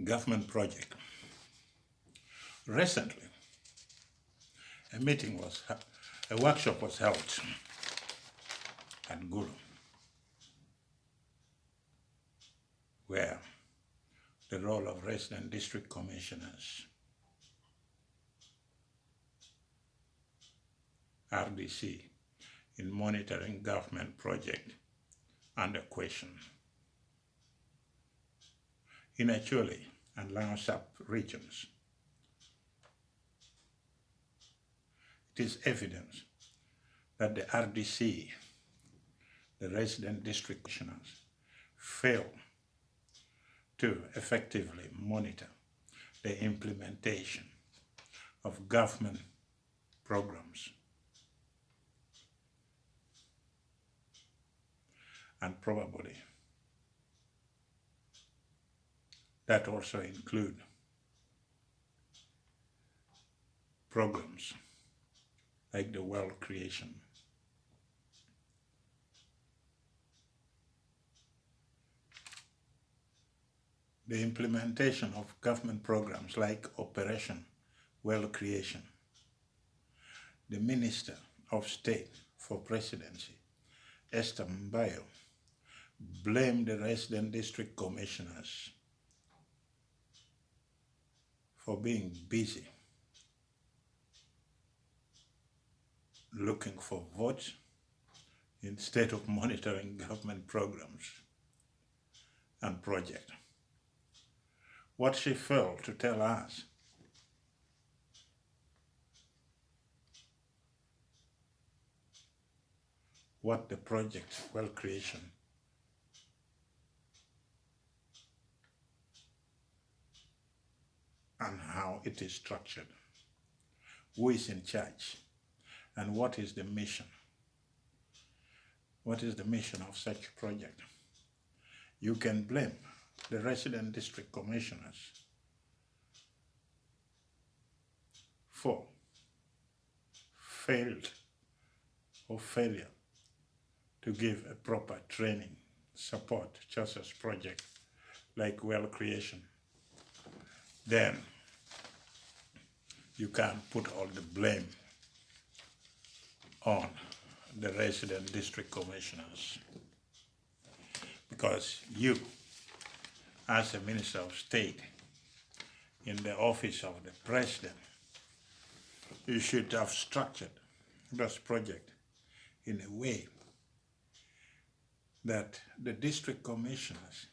government project. Recently, a workshop was held at Gulu, where the role of resident district commissioners, RDC, in monitoring government project under question. In Acholi and Lao sub-regions, it is evident that the RDC, the resident district commissioners, fail to effectively monitor the implementation of government programs, and probably that also include programs like the wealth creation. The implementation of government programs like Operation Wealth Creation. The Minister of State for Presidency, 𝙏𝙝𝙖𝙣𝙠 blamed the resident district commissioners for being busy looking for votes instead of monitoring government programs and projects. What she failed to tell us what the project wealth creation and how it is structured, who is in charge, and what is the mission. What is the mission of such project? You can blame the resident district commissioners for failure to give a proper training, support, just as project like wealth creation. Then you can't put all the blame on the resident district commissioners, because you, as a Minister of State in the office of the President, you should have structured this project in a way that the district commissioners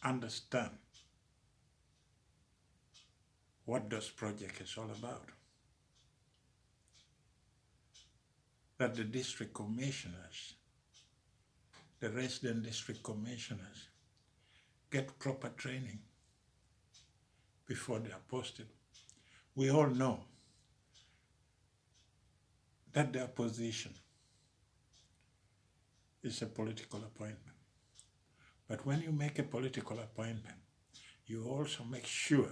understand what this project is all about. That the district commissioners, the resident district commissioners, get proper training before they are posted. We all know that their position is a political appointment. But when you make a political appointment, you also make sure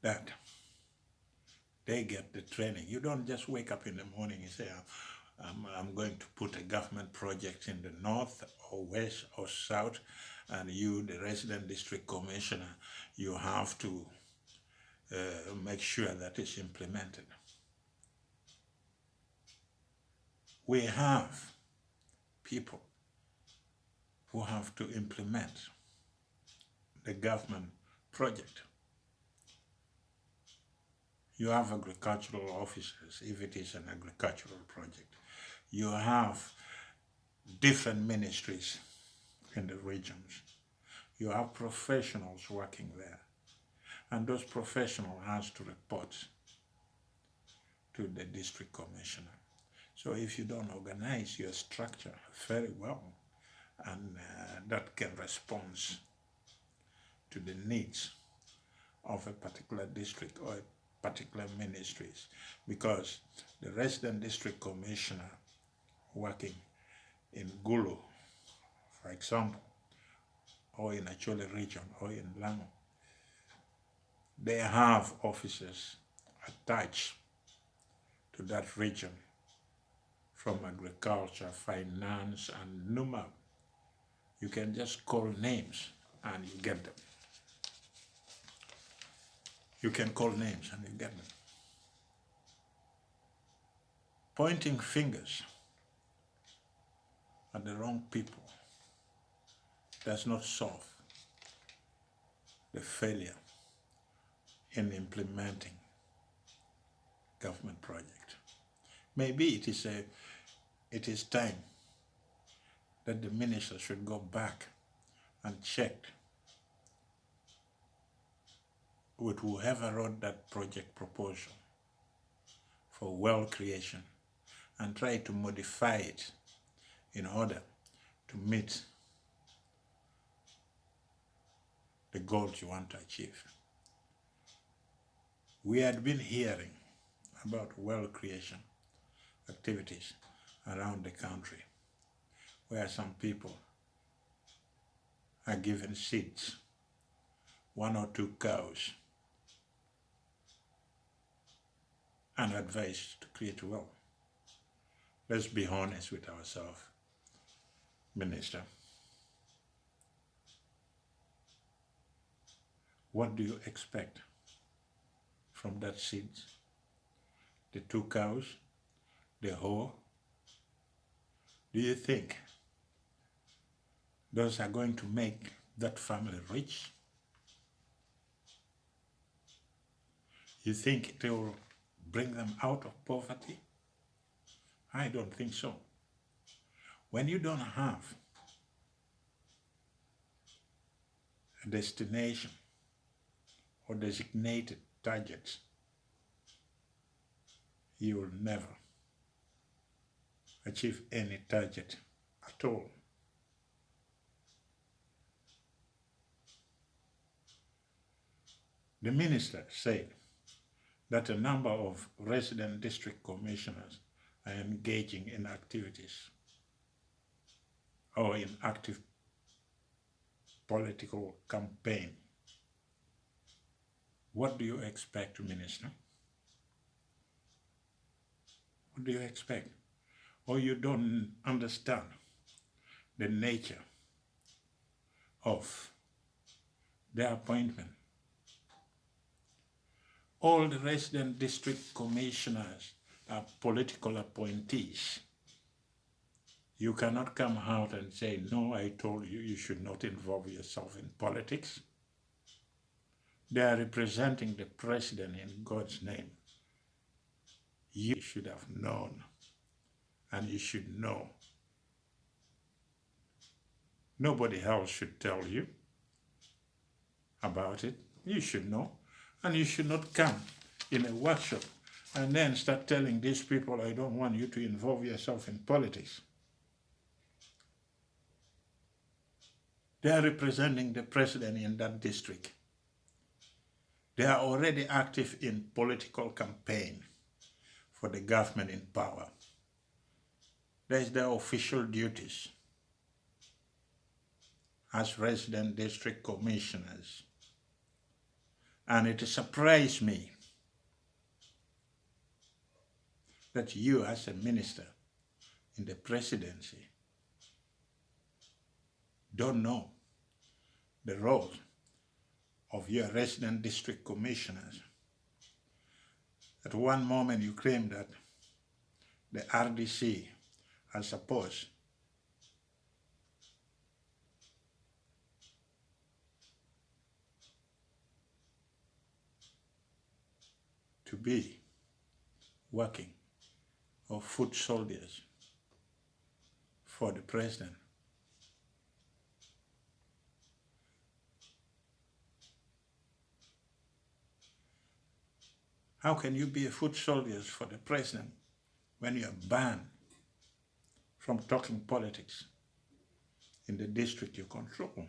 that they get the training. You don't just wake up in the morning and say, I'm going to put a government project in the north or west or south, and you, the resident district commissioner, you have to make sure that it's implemented. We have people who have to implement the government project. You have agricultural officers, if it is an agricultural project. You have different ministries in the regions. You have professionals working there. And those professionals has to report to the district commissioner. So if you don't organize your structure very well, and that can respond to the needs of a particular district or a particular ministries, because the resident district commissioner working in Gulu, for example, or in Acholi region, or in Lango, they have officers attached to that region from agriculture, finance, and NUMA You can just call names and you get them. You can call names and you get them. Pointing fingers at the wrong people does not solve the failure in implementing government project. Maybe it is time that the minister should go back and check with whoever wrote that project proposal for well creation and try to modify it in order to meet the goals you want to achieve. We had been hearing about well creation activities around the country where some people are given seeds, 1 or 2 cows, and advised to create a well. Let's be honest with ourselves, Minister. What do you expect from that seed? The 2 cows, the hoe? Do you think those are going to make that family rich? You think it will bring them out of poverty? I don't think so. When you don't have a destination or designated targets, you will never achieve any target at all. The minister said that a number of resident district commissioners are engaging in activities or in active political campaign. What do you expect, Minister? What do you expect? Or you don't understand the nature of their appointment. All the resident district commissioners are political appointees. You cannot come out and say, no, I told you, you should not involve yourself in politics. They are representing the president in God's name. You should have known, and you should know. Nobody else should tell you about it. You should know, and you should not come in a workshop and then start telling these people, I don't want you to involve yourself in politics. They are representing the president in that district. They are already active in political campaign for the government in power. That is their official duties as resident district commissioners. And it surprised me that you as a minister in the presidency don't know the role of your resident district commissioners. At one moment you claim that the RDC are supposed to be working or foot soldiers for the president. How can you be a foot soldier for the president when you are banned from talking politics in the district you control?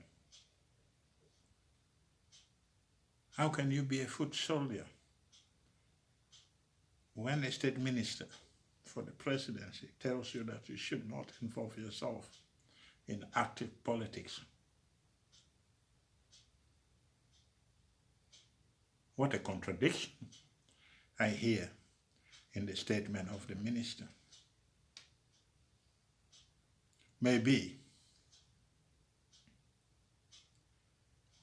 How can you be a foot soldier when a state minister for the presidency tells you that you should not involve yourself in active politics? What a contradiction I hear in the statement of the minister. Maybe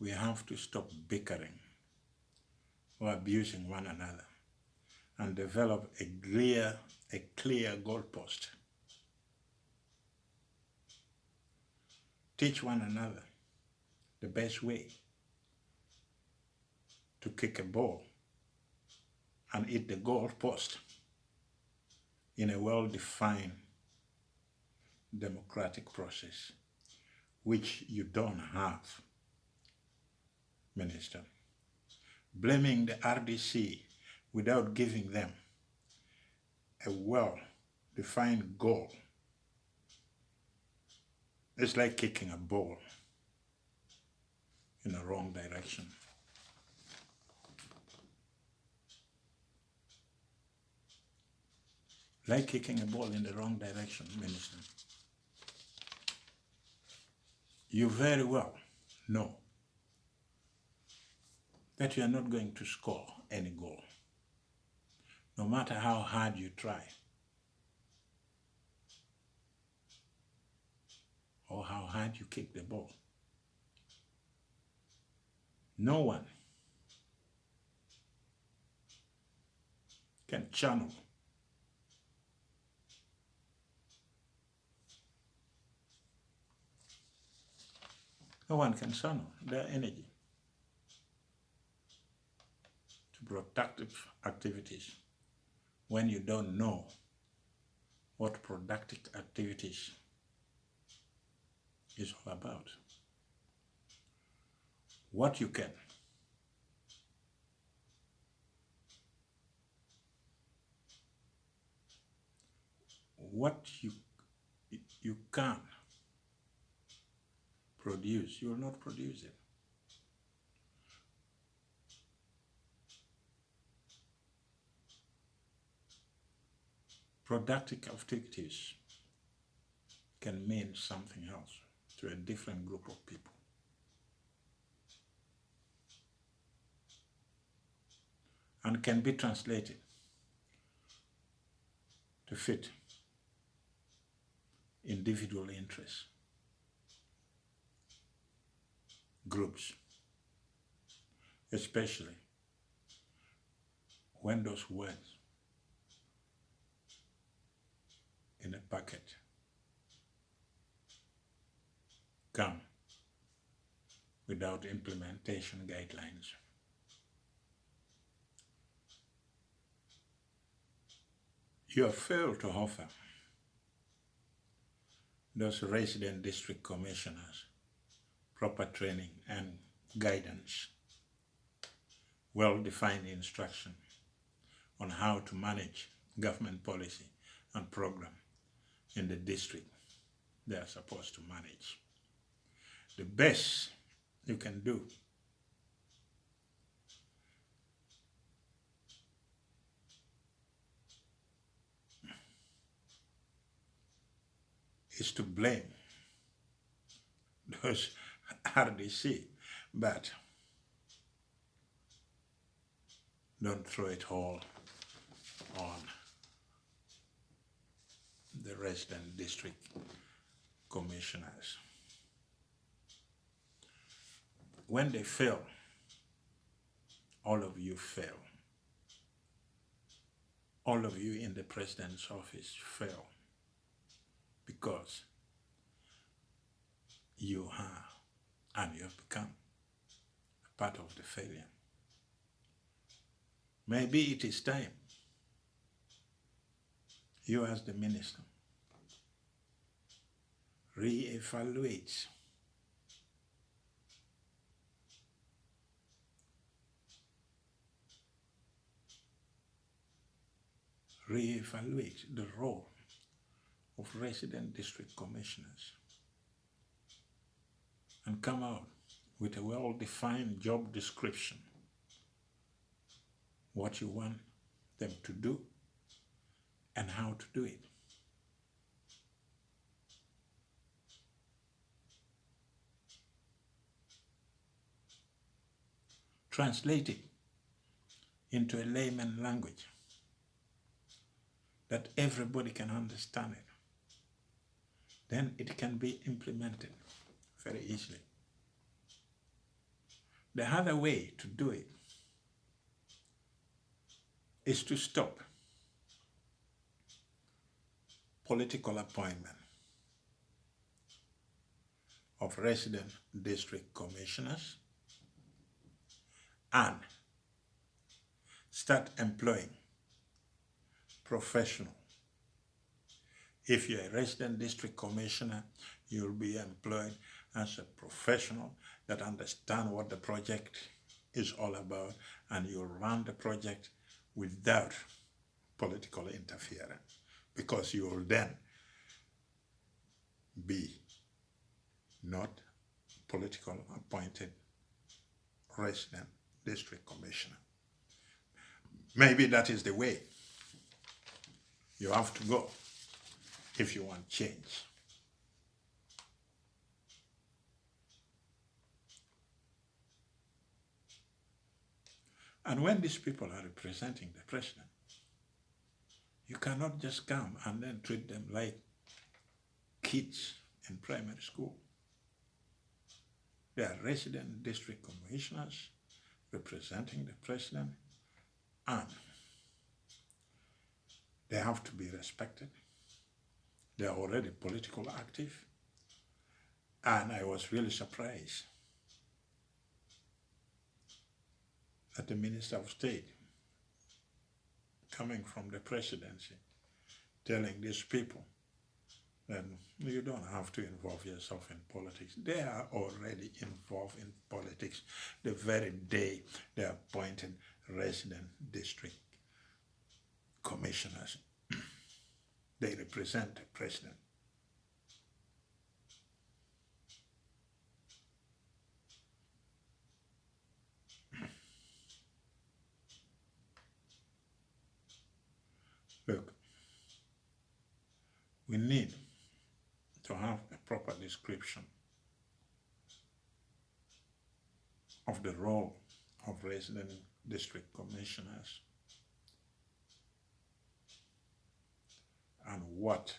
We have to stop bickering or abusing one another and develop a clear goalpost. Teach one another the best way to kick a ball and hit the goalpost in a well-defined democratic process, which you don't have, Minister. Blaming the RDC without giving them a well-defined goal is like kicking a ball in the wrong direction. Like kicking a ball in the wrong direction, Minister. You very well know that you are not going to score any goal, no matter how hard you try, or how hard you kick the ball. No one can channel their energy to productive activities when you don't know what productive activities is all about. What you can can't produce, you will not produce it. Productive activities can mean something else to a different group of people. And can be translated to fit individual interests, groups, especially when those words in a packet come without implementation guidelines. You have failed to offer those resident district commissioners proper training and guidance, well-defined instruction on how to manage government policy and program in the district they are supposed to manage. The best you can do is to blame those RDC, but don't throw it all on the resident district commissioners. When they fail, all of you fail. All of you in the president's office fail because you are and you have become a part of the failure. Maybe it is time you as the minister re-evaluate the role of resident district commissioners and come out with a well-defined job description, what you want them to do and how to do it. Translate it into a layman language that everybody can understand it. Then it can be implemented very easily. The other way to do it is to stop political appointment of resident district commissioners and start employing professional. If you're a resident district commissioner, you'll be employed as a professional that understands what the project is all about, and you'll run the project without political interference, because you will then be not political appointed resident district commissioner. Maybe that is the way you have to go if you want change. And when these people are representing the president, you cannot just come and then treat them like kids in primary school. They are resident district commissioners representing the president, and they have to be respected. They are already politically active, and I was really surprised that the Minister of State, coming from the presidency, telling these people that you don't have to involve yourself in politics. They are already involved in politics the very day they appointed resident district commissioners. They represent the president. Look, we need to have a proper description of the role of resident district commissioners and what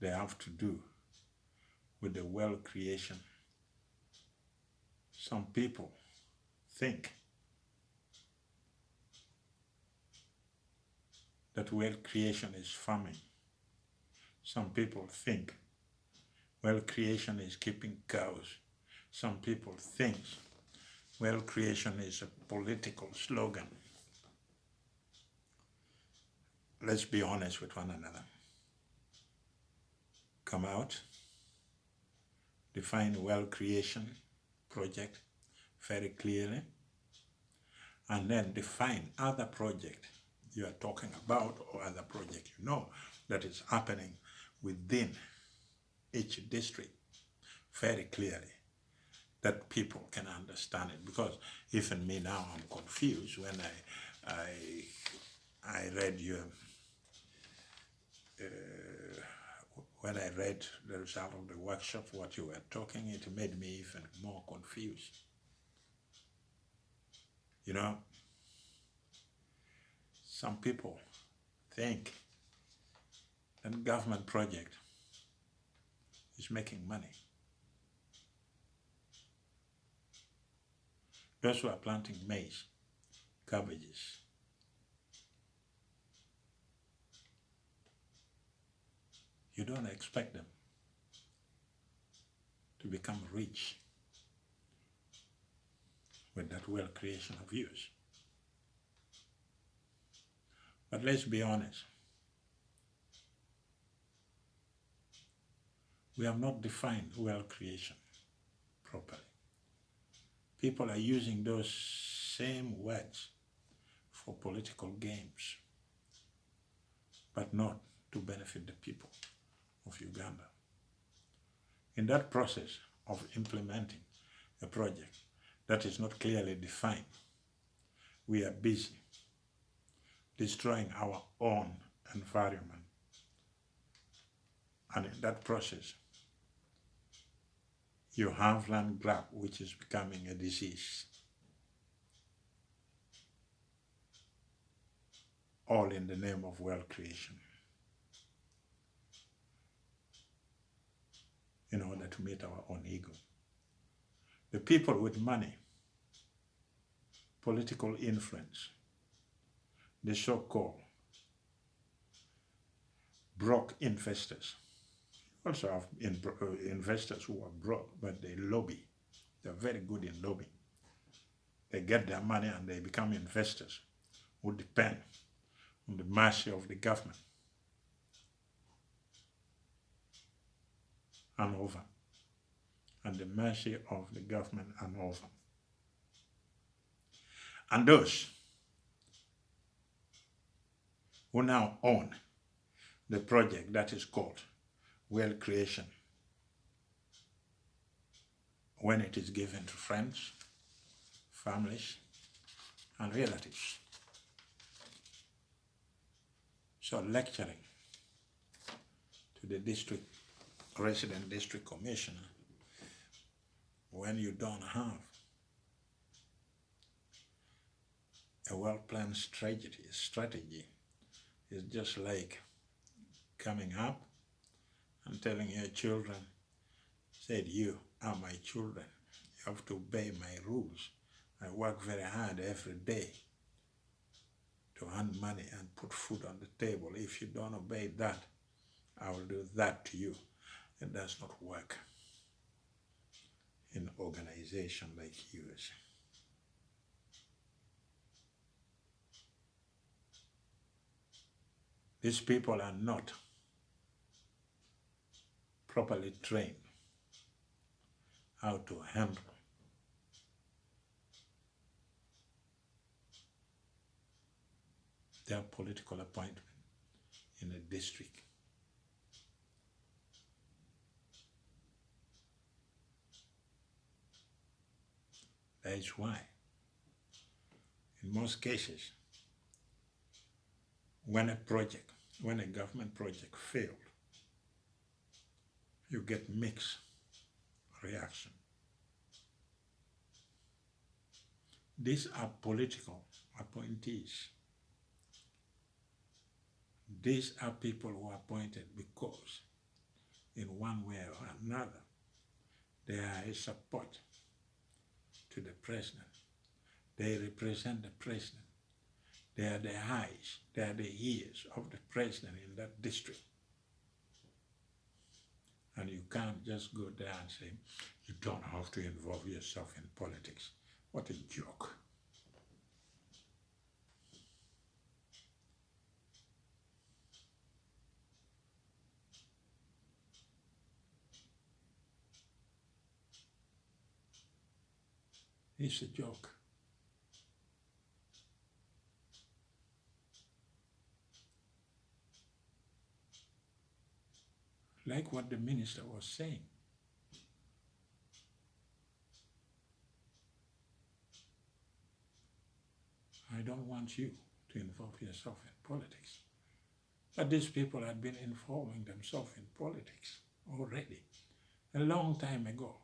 they have to do with the well creation. Some people think that wealth creation is farming. Some people think wealth creation is keeping cows. Some people think wealth creation is a political slogan. Let's be honest with one another. Come out, define wealth creation project very clearly, and then define other projects you are talking about, or other project you know that is happening within each district very clearly, that people can understand it. Because even me now, I'm confused when I read your when I read the result of the workshop, what you were talking, it made me even more confused. You know, some people think that government project is making money. Those who are planting maize, cabbages, you don't expect them to become rich with that wealth creation of yours. But let's be honest. We have not defined wealth creation properly. People are using those same words for political games, but not to benefit the people of Uganda. In that process of implementing a project that is not clearly defined, we are busy destroying our own environment. And in that process, you have land grab, which is becoming a disease. All in the name of wealth creation, in order to meet our own ego. The people with money political influence, the so-called broke investors. You also have investors who are broke, but they lobby. They're very good in lobbying. They get their money and they become investors who depend on the mercy of the government and over. And the mercy of the government and over. And those who now own the project that is called wealth creation, when it is given to friends, families, and relatives. So lecturing to the resident district commissioner when you don't have a well-planned strategy is just like coming up and telling your children, said, you are my children, you have to obey my rules. I work very hard every day to earn money and put food on the table. If you don't obey that, I will do that to you. It does not work in an organization like yours. These people are not properly trained how to handle their political appointment in a district. That is why, in most cases, when a government project failed, you get mixed reaction. These are political appointees. These are people who are appointed because, in one way or another, they are a support to the president. They represent the president. They are the eyes, they are the ears of the president in that district. And you can't just go there and say, you don't have to involve yourself in politics. What a joke. It's a joke. Like what the minister was saying. I don't want you to involve yourself in politics. But these people had been involving themselves in politics already, a long time ago.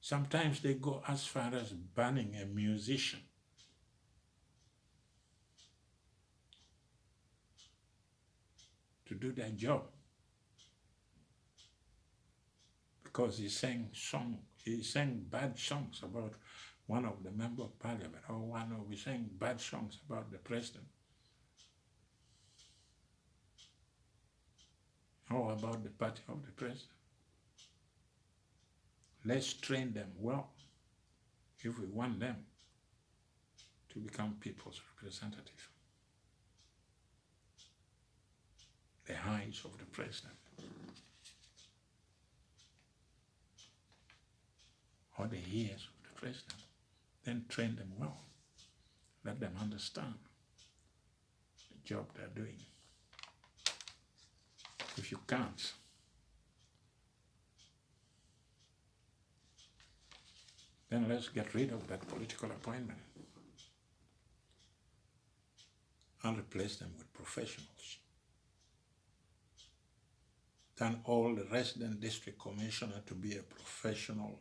Sometimes they go as far as banning a musician to do their job because he sang bad songs about one of the member of parliament, or one who sang bad songs about the president, or about the party of the president. Let's train them well if we want them to become people's representative. The eyes of the president. Or the ears of the president. Then train them well. Let them understand the job they're doing. If you can't, then let's get rid of that political appointment and replace them with professionals. Turn all the resident district commissioner to be a professional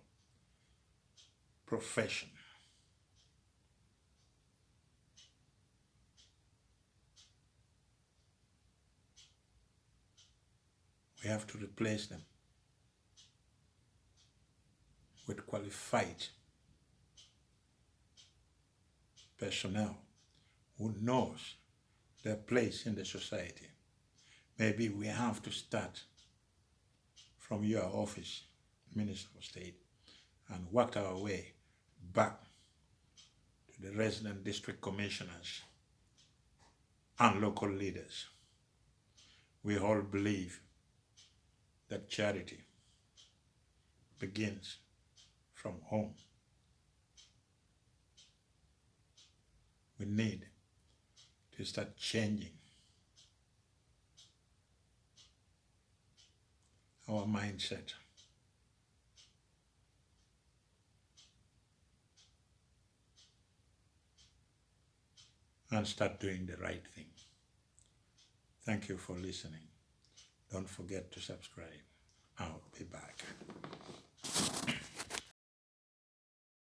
profession. We have to replace them with qualified personnel who knows their place in the society. Maybe we have to start from your office, Minister of State, and work our way back to the resident district commissioners and local leaders. We all believe that charity begins from home. We need to start changing our mindset. And start doing the right thing. Thank you for listening. Don't forget to subscribe. I'll be back.